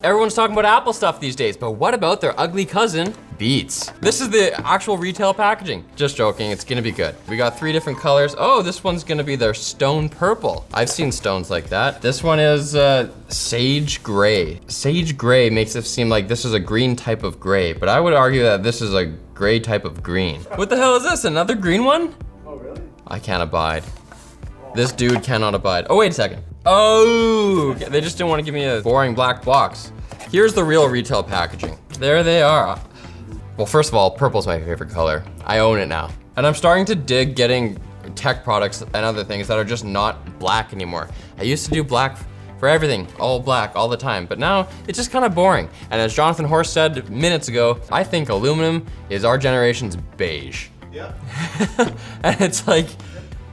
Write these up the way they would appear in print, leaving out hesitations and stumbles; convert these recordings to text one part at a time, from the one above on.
Everyone's talking about Apple stuff these days, but what about their ugly cousin, Beats? This is the actual retail packaging. Just joking, it's gonna be good. We got 3 different colors. Oh, this one's gonna be their stone purple. I've seen stones like that. This one is sage gray. Sage gray makes it seem like this is a green type of gray, but I would argue that this is a gray type of green. What the hell is this, another green one? Oh, really? I can't abide. This dude cannot abide. Oh, wait a second. Oh, they just didn't want to give me a boring black box. Here's the real retail packaging. There they are. Well, first of all, purple's my favorite color. I own it now. And I'm starting to dig getting tech products and other things that are just not black anymore. I used to do black for everything, all black, all the time, but now it's just kind of boring. And as Jonathan Horst said minutes ago, I think aluminum is our generation's beige. Yeah. And it's like,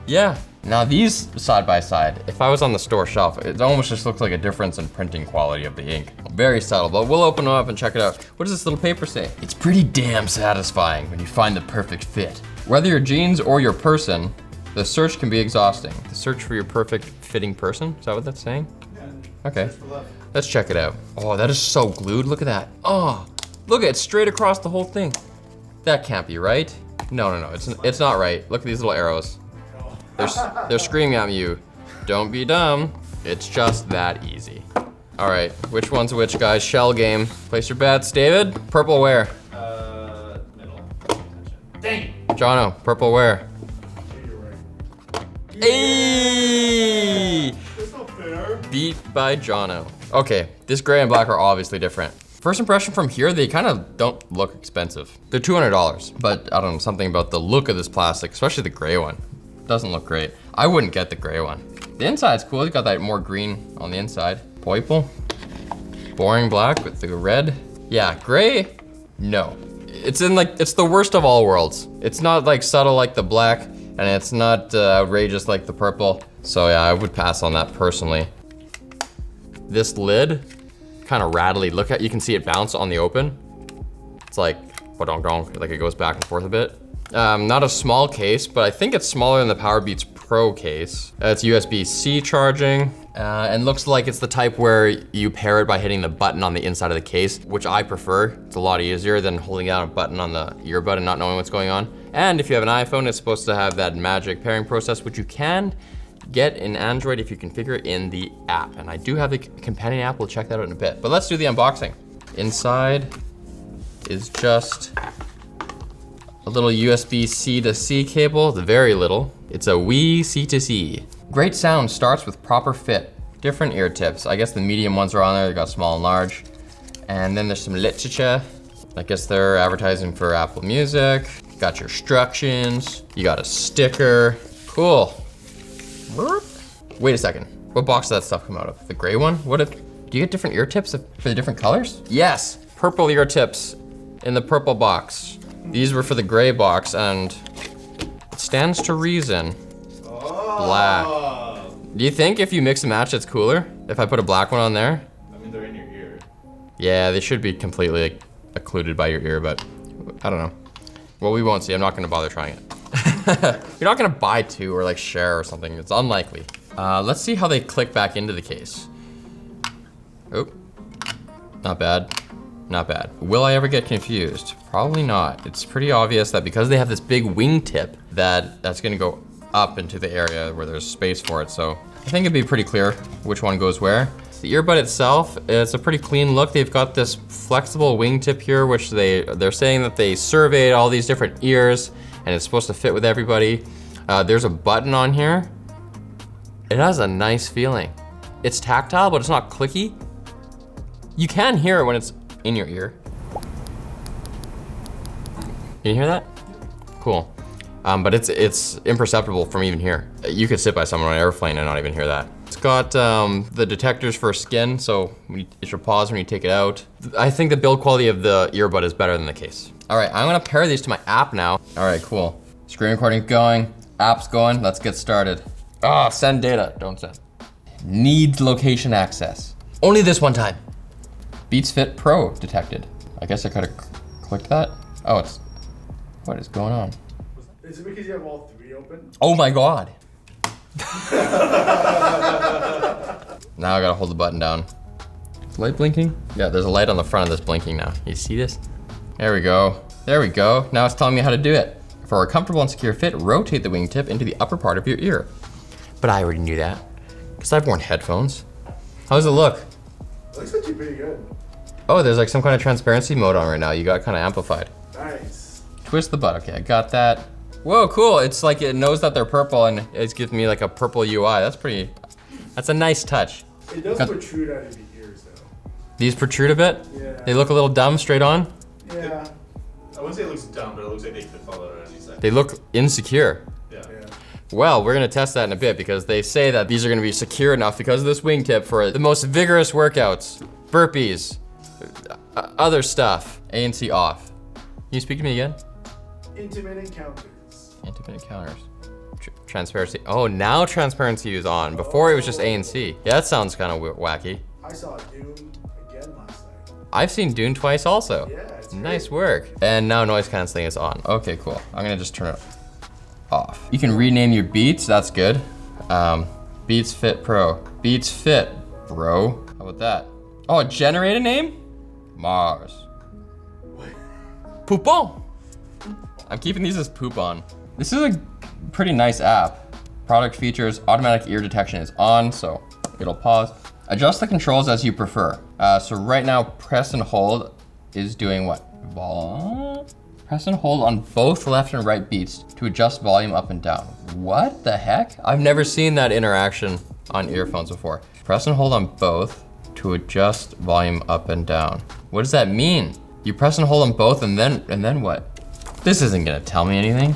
yeah. Now these side by side, if I was on the store shelf, it almost just looks like a difference in printing quality of the ink. Very subtle, but we'll open them up and check it out. What does this little paper say? It's pretty damn satisfying when you find the perfect fit. Whether your jeans or your person, the search can be exhausting. The search for your perfect fitting person? Is that what that's saying? Yeah. Okay, let's check it out. Oh, that is so glued, look at that. Oh, look at it, straight across the whole thing. That can't be right. No, it's not right. Look at these little arrows. They're screaming at you. Don't be dumb. It's just that easy. All right, which one's which, guys? Shell game. Place your bets. David, purple where? Middle. Dang it. Jono, purple where? Yeah. Hey! That's not fair. Beat by Jono. Okay, this gray and black are obviously different. First impression from here, they kind of don't look expensive. They're $200, but I don't know, something about the look of this plastic, especially the gray one. Doesn't look great. I wouldn't get the gray one. The inside's cool. It's got that more green on the inside. Purple. Boring black with the red. Yeah, gray, no. It's the worst of all worlds. It's not like subtle like the black, and it's not outrageous like the purple. So yeah, I would pass on that personally. This lid, kind of rattly. Look at, you can see it bounce on the open. It's like, like it goes back and forth a bit. Not a small case, but I think it's smaller than the PowerBeats Pro case. It's USB-C charging, and looks like it's the type where you pair it by hitting the button on the inside of the case, which I prefer. It's a lot easier than holding down a button on the earbud and not knowing what's going on. And if you have an iPhone, it's supposed to have that magic pairing process, which you can get in Android if you configure it in the app. And I do have the companion app, we'll check that out in a bit. But let's do the unboxing. Inside is just a little USB-C to C cable, very little. It's a wee C to C. Great sound starts with proper fit. Different ear tips. I guess the medium ones are on there, they got small and large. And then there's some literature. I guess they're advertising for Apple Music. Got your instructions. You got a sticker. Cool. Wait a second. What box does that stuff come out of? The gray one? Do you get different ear tips for the different colors? Yes, purple ear tips in the purple box. These were for the gray box, and it stands to reason. Black. Do you think if you mix and match, it's cooler? If I put a black one on there? I mean, they're in your ear. Yeah, they should be completely occluded by your ear, but I don't know. Well, we won't see. I'm not gonna bother trying it. You're not gonna buy 2 or like share or something. It's unlikely. Let's see how they click back into the case. Oh, not bad. Not bad. Will I ever get confused? Probably not. It's pretty obvious that because they have this big wing tip, that's gonna go up into the area where there's space for it. So I think it'd be pretty clear which one goes where. The earbud itself, it's a pretty clean look. They've got this flexible wing tip here, which they're saying that they surveyed all these different ears and it's supposed to fit with everybody. There's a button on here. It has a nice feeling. It's tactile, but it's not clicky. You can hear it when it's in your ear. Can you hear that? Cool. But it's imperceptible from even here. You could sit by someone on an airplane and not even hear that. It's got the detectors for skin, so it should pause when you take it out. I think the build quality of the earbud is better than the case. All right, I'm gonna pair these to my app now. All right, cool. Screen recording's going, app's going, let's get started. Ah, send data, don't send. Needs location access. Only this one time. Beats Fit Pro detected. I guess I could've clicked that. Oh, what is going on? Is it because you have all 3 open? Oh my God. Now I gotta hold the button down. Light blinking? Yeah, there's a light on the front of this blinking now. You see this? There we go. There we go. Now it's telling me how to do it. For a comfortable and secure fit, rotate the wingtip into the upper part of your ear. But I already knew that, because I've worn headphones. How does it look? It looks actually pretty good. Oh, there's like some kind of transparency mode on right now. You got kind of amplified. Nice. Twist the butt. Okay, I got that. Whoa, cool. It's like it knows that they're purple and it gives me like a purple UI. That's a nice touch. It does protrude out of the ears though. These protrude a bit? Yeah. They look a little dumb straight on? Yeah. I wouldn't say it looks dumb, but it looks like they could fall out at any second. They look insecure. Yeah. Well, we're gonna test that in a bit because they say that these are gonna be secure enough because of this wingtip for the most vigorous workouts, burpees, other stuff. ANC off. Can you speak to me again? Intimate encounters. Intimate encounters. Transparency. Oh, now transparency is on. Before it was just ANC. Yeah, that sounds kind of wacky. I saw Dune again last night. I've seen Dune twice also. Yeah, it's Nice great. work. And now noise canceling is on. Okay, cool. I'm gonna just turn it off. You can rename your Beats, that's good. Beats Fit Pro. Beats Fit, bro. How about that? Oh, generate a name? Mars. Poupon. I'm keeping these as Poupon. This is a pretty nice app. Product features, automatic ear detection is on, so it'll pause. Adjust the controls as you prefer. So right now, press and hold is doing what? Press and hold on both left and right beats to adjust volume up and down. What the heck? I've never seen that interaction on earphones before. Press and hold on both to adjust volume up and down. What does that mean? You press and hold on both and then what? This isn't gonna tell me anything.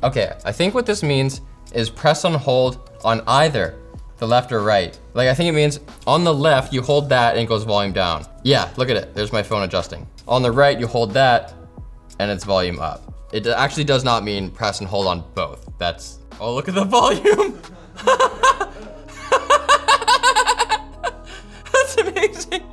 Okay, I think what this means is press and hold on either the left or right. Like I think it means on the left, you hold that and it goes volume down. Yeah, look at it, there's my phone adjusting. On the right, you hold that and it's volume up. It actually does not mean press and hold on both. That's, oh, look at the volume. That's amazing.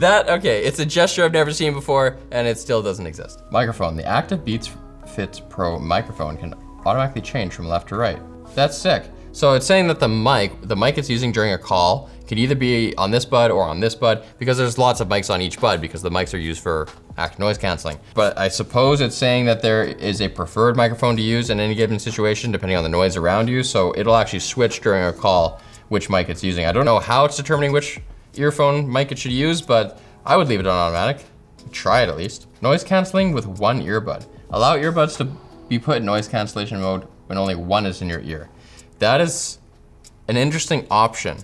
Okay, it's a gesture I've never seen before and it still doesn't exist. Microphone, the active Beats Fit Pro microphone can automatically change from left to right. That's sick. So it's saying that the mic it's using during a call could either be on this bud or on this bud because there's lots of mics on each bud because the mics are used for active noise canceling. But I suppose it's saying that there is a preferred microphone to use in any given situation depending on the noise around you. So it'll actually switch during a call which mic it's using. I don't know how it's determining which earphone mic it should use, but I would leave it on automatic. Try it at least. Noise canceling with one earbud. Allow earbuds to be put in noise cancellation mode when only one is in your ear. That is an interesting option.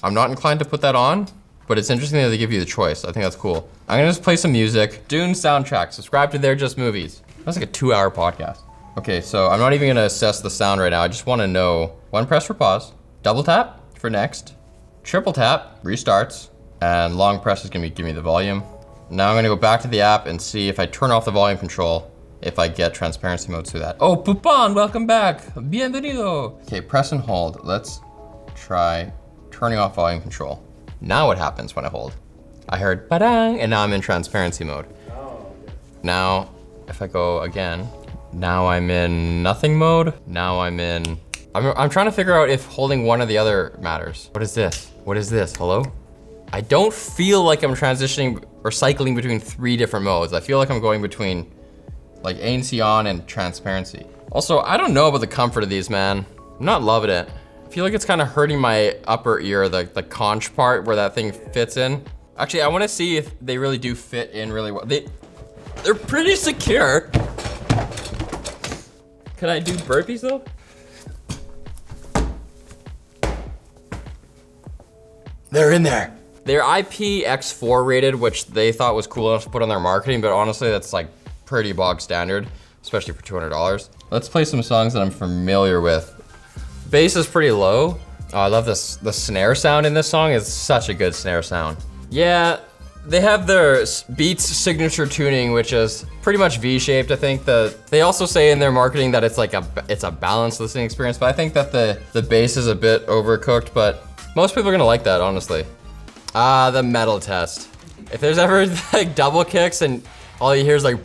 I'm not inclined to put that on, but it's interesting that they give you the choice. I think that's cool. I'm gonna just play some music. Dune soundtrack, subscribe to They're Just Movies. That's like a 2-hour podcast. Okay, so I'm not even gonna assess the sound right now. I just wanna know, one press for pause, double tap for next, triple tap, restarts, and long press is gonna give me the volume. Now I'm gonna go back to the app and see if I turn off the volume control, if I get transparency mode through that. Oh, Poupon, welcome back. Bienvenido. Okay, press and hold. Let's try turning off volume control. Now what happens when I hold? I heard ba-dang, and now I'm in transparency mode. Oh, okay. Now, if I go again, now I'm in nothing mode. Now I'm trying to figure out if holding one or the other matters. What is this? What is this, hello? I don't feel like I'm transitioning or cycling between 3 different modes. I feel like I'm going between like ANC on and transparency. Also, I don't know about the comfort of these, man. I'm not loving it. I feel like it's kind of hurting my upper ear, the conch part where that thing fits in. Actually, I wanna see if they really do fit in really well. They're pretty secure. Can I do burpees though? They're in there. They're IPX4 rated, which they thought was cool enough to put on their marketing, but honestly, that's like pretty bog standard, especially for $200. Let's play some songs that I'm familiar with. Bass is pretty low. Oh, I love this. The snare sound in this song is such a good snare sound. Yeah, they have their Beats signature tuning, which is pretty much V-shaped. I think they also say in their marketing that it's like it's a balanced listening experience, but I think that the bass is a bit overcooked, but most people are gonna like that, honestly. The metal test. If there's ever like double kicks and all you hear is like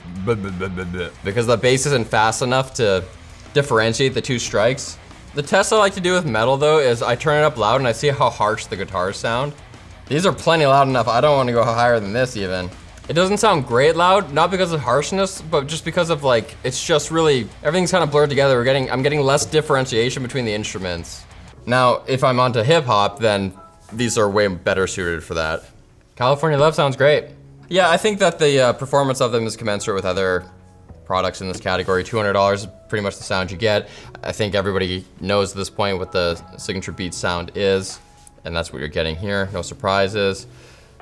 because the bass isn't fast enough to differentiate the 2 strikes. The test I like to do with metal though is I turn it up loud and I see how harsh the guitars sound. These are plenty loud enough. I don't want to go higher than this even. It doesn't sound great loud, not because of harshness, but just because of like, it's just really, everything's kind of blurred together. I'm getting less differentiation between the instruments. Now, if I'm onto hip hop, then these are way better suited for that. California Love sounds great. Yeah, I think that the performance of them is commensurate with other products in this category. $200 is pretty much the sound you get. I think everybody knows at this point what the Signature Beats sound is, and that's what you're getting here, no surprises.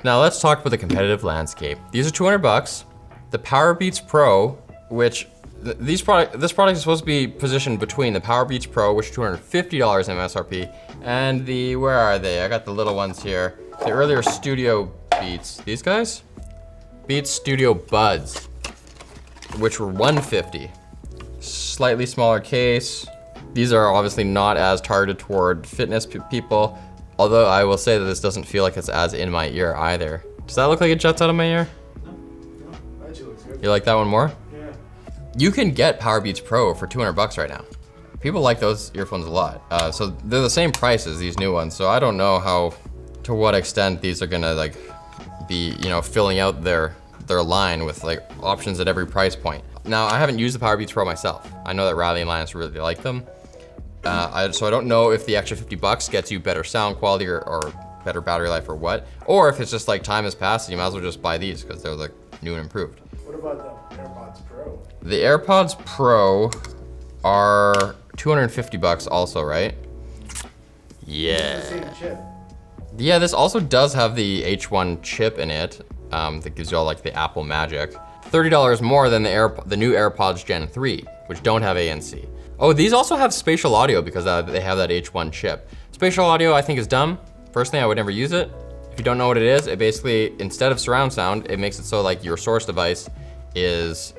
Now let's talk about the competitive landscape. These are 200 bucks. The Powerbeats Pro, which this product is supposed to be positioned between the Powerbeats Pro, which is $250 MSRP, and the, where are they? I got the little ones here. The earlier Studio Beats, these guys? Beats Studio Buds, which were $150. Slightly smaller case. These are obviously not as targeted toward fitness people, although I will say that this doesn't feel like it's as in my ear either. Does that look like it juts out of my ear? No, actually looks good. You like that one more? Yeah. You can get Powerbeats Pro for 200 bucks right now. People like those earphones a lot. So they're the same price as these new ones, so I don't know to what extent these are gonna like be, you know, filling out their line with like options at every price point. Now, I haven't used the Powerbeats Pro myself. I know that Riley and Linus really like them. So I don't know if the extra 50 bucks gets you better sound quality or better battery life or what, or if it's just like time has passed and you might as well just buy these because they're like new and improved. What about the AirPods Pro? The AirPods Pro are 250 bucks also, right? Yeah. It's the same chip. Yeah, this also does have the H1 chip in it that gives you all like the Apple magic. $30 more than the new AirPods Gen 3, which don't have ANC. Oh, these also have spatial audio because they have that H1 chip. Spatial audio I think is dumb. Personally, I would never use it. If you don't know what it is, it basically, instead of surround sound, it makes it so like your source device is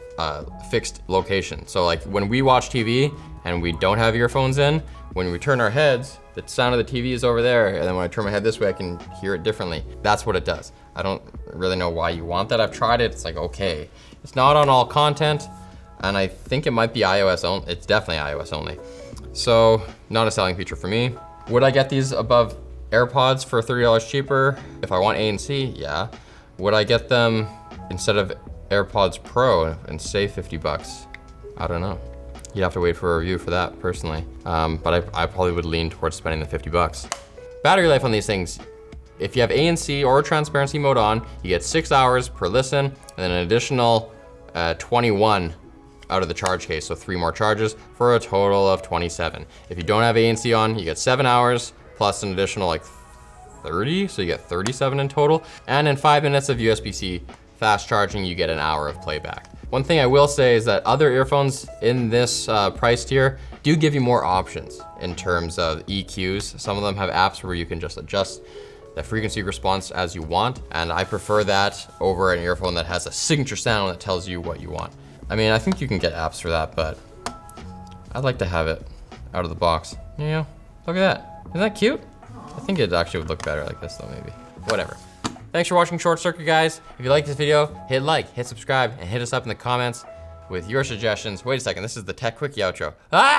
fixed location. So like when we watch TV and we don't have earphones in, when we turn our heads, the sound of the TV is over there, and then when I turn my head this way, I can hear it differently. That's what it does. I don't really know why you want that. I've tried it, it's like, okay. It's not on all content, and I think it might be iOS only. It's definitely iOS only. So, not a selling feature for me. Would I get these above AirPods for $30 cheaper? If I want ANC, yeah. Would I get them instead of AirPods Pro and save 50 bucks? I don't know. You'd have to wait for a review for that, personally. But I probably would lean towards spending the 50 bucks. Battery life on these things, if you have ANC or transparency mode on, you get 6 hours per listen, and then an additional 21 out of the charge case, so 3 more charges for a total of 27. If you don't have ANC on, you get 7 hours plus an additional like 30, so you get 37 in total. And in 5 minutes of USB-C fast charging, you get an hour of playback. One thing I will say is that other earphones in this price tier do give you more options in terms of EQs. Some of them have apps where you can just adjust the frequency response as you want, and I prefer that over an earphone that has a signature sound that tells you what you want. I mean, I think you can get apps for that, but I'd like to have it out of the box. You know, look at that. Isn't that cute? I think it actually would look better like this though, maybe. Whatever. Thanks for watching Short Circuit, guys. If you like this video, hit like, hit subscribe, and hit us up in the comments with your suggestions. Wait a second, this is the Tech Quickie outro. Ah!